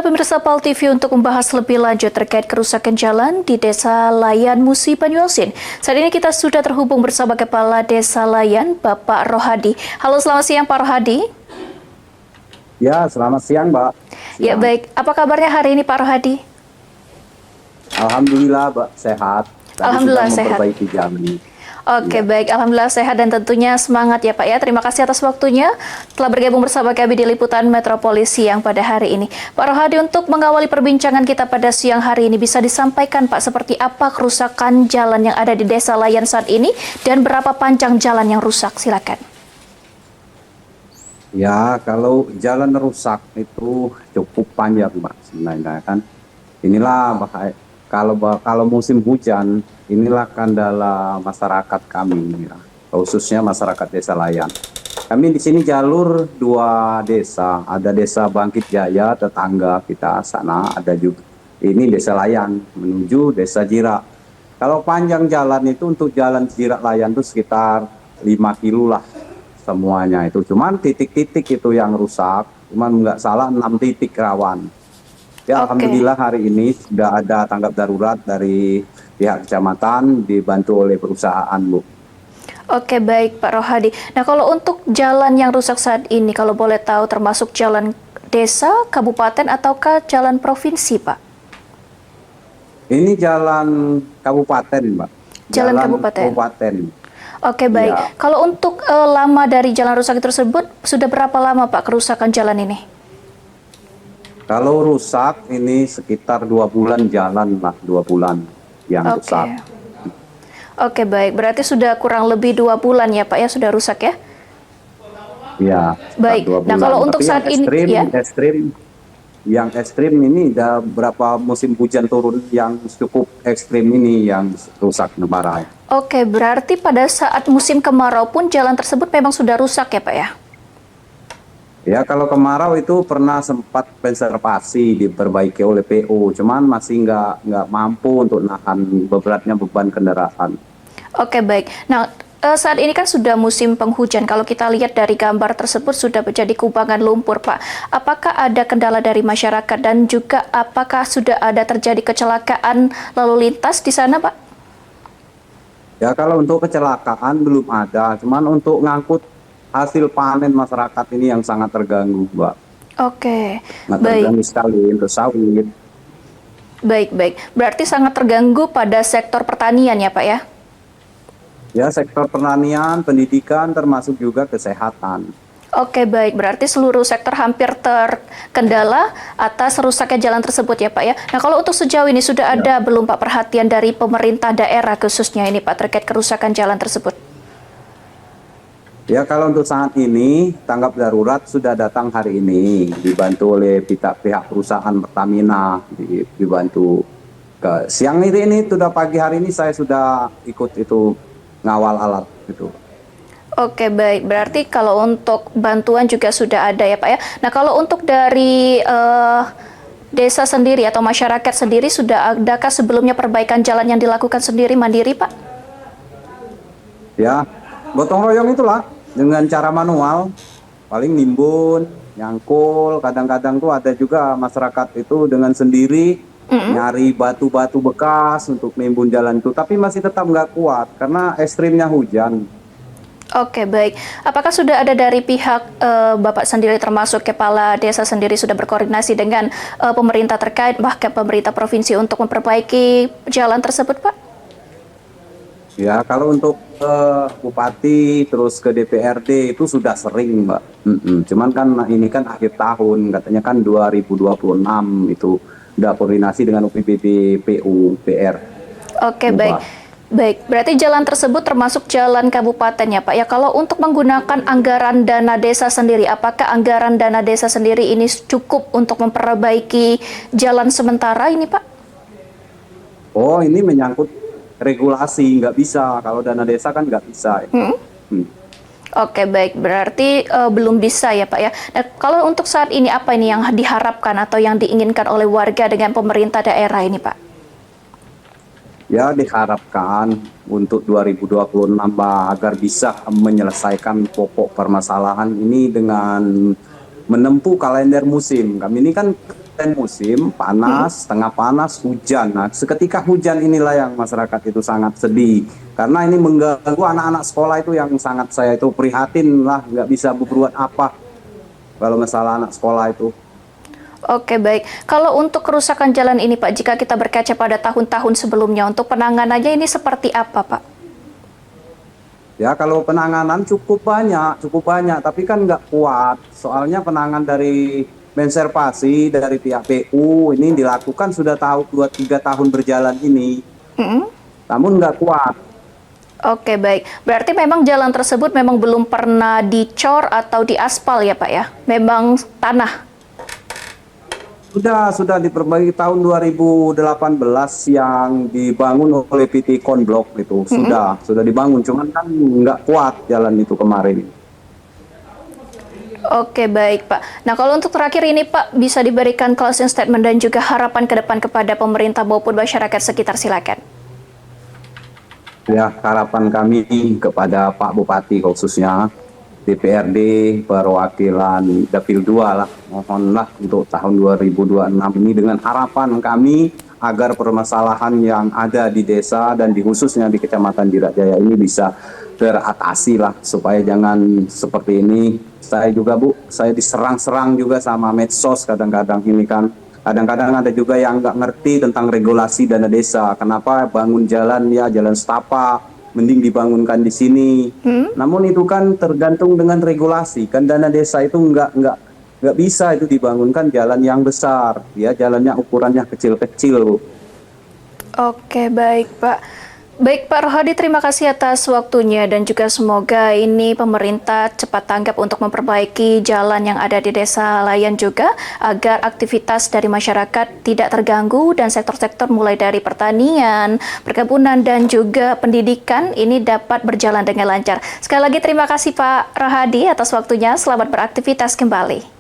Anda pemirsa PAL TV untuk membahas lebih lanjut terkait kerusakan jalan di Desa Layan Musi Banyuasin. Saat ini kita sudah terhubung bersama Kepala Desa Layan, Bapak Rohadi. Halo, selamat siang Pak Rohadi. Ya, selamat siang, Mbak. Ya, baik. Apa kabarnya hari ini Pak Rohadi? Alhamdulillah, Mbak, sehat. Alhamdulillah sehat. Memperbaiki jalan. Oke, baik. Alhamdulillah sehat dan tentunya semangat ya Pak ya. Terima kasih atas waktunya telah bergabung bersama kami di Liputan Metropolis siang pada hari ini. Pak Rohadi, untuk mengawali perbincangan kita pada siang hari ini, bisa disampaikan Pak seperti apa kerusakan jalan yang ada di Desa Layan saat ini dan berapa panjang jalan yang rusak? Silakan. Ya, kalau jalan rusak itu cukup panjang, Mbak, sebenarnya kan. Inilah bahaya. Kalau musim hujan, inilah kendala masyarakat kami, ya. Khususnya masyarakat Desa Layan. Kami di sini jalur dua desa, ada Desa Bangkit Jaya, tetangga kita sana, ada juga ini Desa Layan menuju Desa Jirak. Kalau panjang jalan itu untuk jalan Jirak Layan itu sekitar 5 kilo lah semuanya itu. Cuman titik-titik itu yang rusak, cuman nggak salah 6 titik rawan. Ya, Alhamdulillah hari ini sudah ada tanggap darurat dari pihak kecamatan dibantu oleh perusahaan, Bu. Oke, baik Pak Rohadi. Nah, kalau untuk jalan yang rusak saat ini, kalau boleh tahu termasuk jalan desa, kabupaten, ataukah jalan provinsi, Pak? Ini jalan kabupaten, Mbak. Jalan kabupaten. Kabupaten. Oke, baik. Ya. Kalau untuk lama dari jalan rusak tersebut, sudah berapa lama Pak kerusakan jalan ini? Kalau rusak ini sekitar 2 bulan jalan lah, 2 bulan yang rusak. Oke, baik. Berarti sudah kurang lebih 2 bulan ya Pak ya, sudah rusak ya? Ya. Baik. 2 bulan. Nah, kalau untuk tapi saat ini ya. Yang ekstrim ini udah berapa musim hujan turun yang cukup ekstrim ini yang rusak parah. Oke, berarti pada saat musim kemarau pun jalan tersebut memang sudah rusak ya Pak ya? Ya, kalau kemarau itu pernah sempat konservasi diperbaiki oleh PO, cuman masih nggak mampu untuk nahan beratnya beban kendaraan. Oke, baik. Nah, saat ini kan sudah musim penghujan. Kalau kita lihat dari gambar tersebut sudah menjadi kubangan lumpur, Pak. Apakah ada kendala dari masyarakat dan juga apakah sudah ada terjadi kecelakaan lalu lintas di sana, Pak? Ya, kalau untuk kecelakaan belum ada, cuman untuk ngangkut hasil panen masyarakat ini yang sangat terganggu, Mbak. Oke, baik. Terganggu sekali untuk sawit. Baik, baik. Berarti sangat terganggu pada sektor pertanian ya, Pak ya? Ya, sektor pertanian, pendidikan, termasuk juga kesehatan. Oke, baik. Berarti seluruh sektor hampir terkendala atas rusaknya jalan tersebut ya, Pak ya. Nah, kalau untuk sejauh ini sudah ada belum Pak perhatian dari pemerintah daerah khususnya ini Pak terkait kerusakan jalan tersebut? Ya, kalau untuk saat ini tanggap darurat sudah datang hari ini, dibantu oleh pihak perusahaan Pertamina, dibantu. Siang ini sudah pagi hari ini saya sudah ikut itu ngawal alat itu. Oke, baik. Berarti kalau untuk bantuan juga sudah ada ya Pak ya. Nah, kalau untuk dari desa sendiri atau masyarakat sendiri sudah adakah sebelumnya perbaikan jalan yang dilakukan sendiri mandiri Pak? Ya, gotong royong itulah. Dengan cara manual, paling nimbun, nyangkul, kadang-kadang tuh ada juga masyarakat itu dengan sendiri nyari batu-batu bekas untuk nimbun jalan itu, tapi masih tetap nggak kuat karena ekstrimnya hujan. Oke, baik. Apakah sudah ada dari pihak Bapak sendiri termasuk Kepala Desa sendiri sudah berkoordinasi dengan pemerintah terkait, bahkan pemerintah provinsi untuk memperbaiki jalan tersebut, Pak? Ya, kalau untuk Bupati terus ke DPRD itu sudah sering, Mbak. Cuman kan ini kan akhir tahun, katanya kan 2026 itu udah koordinasi dengan UPBD PUPR. Oke, baik. Baik, berarti jalan tersebut termasuk jalan kabupaten ya Pak. Ya, kalau untuk menggunakan anggaran dana desa sendiri, apakah anggaran dana desa sendiri ini cukup untuk memperbaiki jalan sementara ini Pak? Oh, ini menyangkut regulasi, nggak bisa. Kalau dana desa kan nggak bisa. Oke, baik. Berarti belum bisa ya Pak ya. Nah, kalau untuk saat ini apa ini yang diharapkan atau yang diinginkan oleh warga dengan pemerintah daerah ini Pak? Ya, diharapkan untuk 2026 agar bisa menyelesaikan pokok permasalahan ini dengan menempuh kalender musim. Kami ini kan musim panas, tengah panas, hujan. Nah, seketika hujan inilah yang masyarakat itu sangat sedih karena ini mengganggu anak-anak sekolah itu yang sangat saya itu prihatin lah, nggak bisa berbuat apa kalau masalah anak sekolah itu. Oke, baik. Kalau untuk kerusakan jalan ini, Pak, jika kita berkaca pada tahun-tahun sebelumnya, untuk penanganannya ini seperti apa, Pak? Ya kalau penanganan cukup banyak, tapi kan nggak kuat. Soalnya penanganan dari konservasi dari pihak PU ini dilakukan sudah 2-3 tahun berjalan ini, Mm-mm. namun nggak kuat. Oke, baik. Berarti memang jalan tersebut memang belum pernah dicor atau diaspal ya, Pak ya? Memang tanah. Sudah diperbaiki tahun 2018 yang dibangun oleh PT Konblok itu sudah dibangun, cuman kan nggak kuat jalan itu kemarin. Oke, baik, Pak. Nah, kalau untuk terakhir ini, Pak, bisa diberikan closing statement dan juga harapan ke depan kepada pemerintah maupun masyarakat sekitar, silakan. Ya, harapan kami kepada Pak Bupati khususnya DPRD perwakilan Dapil 2 lah, mohonlah untuk tahun 2026 ini dengan harapan kami agar permasalahan yang ada di desa dan di khususnya di Kecamatan Jirajaya ini bisa teratasi lah, supaya jangan seperti ini. Saya juga saya diserang-serang juga sama medsos kadang-kadang ini kan. Kadang-kadang ada juga yang nggak ngerti tentang regulasi dana desa. Kenapa bangun jalan ya jalan setapak, mending dibangunkan di sini. Namun itu kan tergantung dengan regulasi. Kan dana desa itu nggak bisa itu dibangunkan jalan yang besar. Ya jalannya ukurannya kecil-kecil, Bu. Oke, baik, Pak. Baik, Pak Rohadi, terima kasih atas waktunya dan juga semoga ini pemerintah cepat tanggap untuk memperbaiki jalan yang ada di Desa Layan juga agar aktivitas dari masyarakat tidak terganggu dan sektor-sektor mulai dari pertanian, perkebunan dan juga pendidikan ini dapat berjalan dengan lancar. Sekali lagi terima kasih Pak Rohadi atas waktunya. Selamat beraktivitas kembali.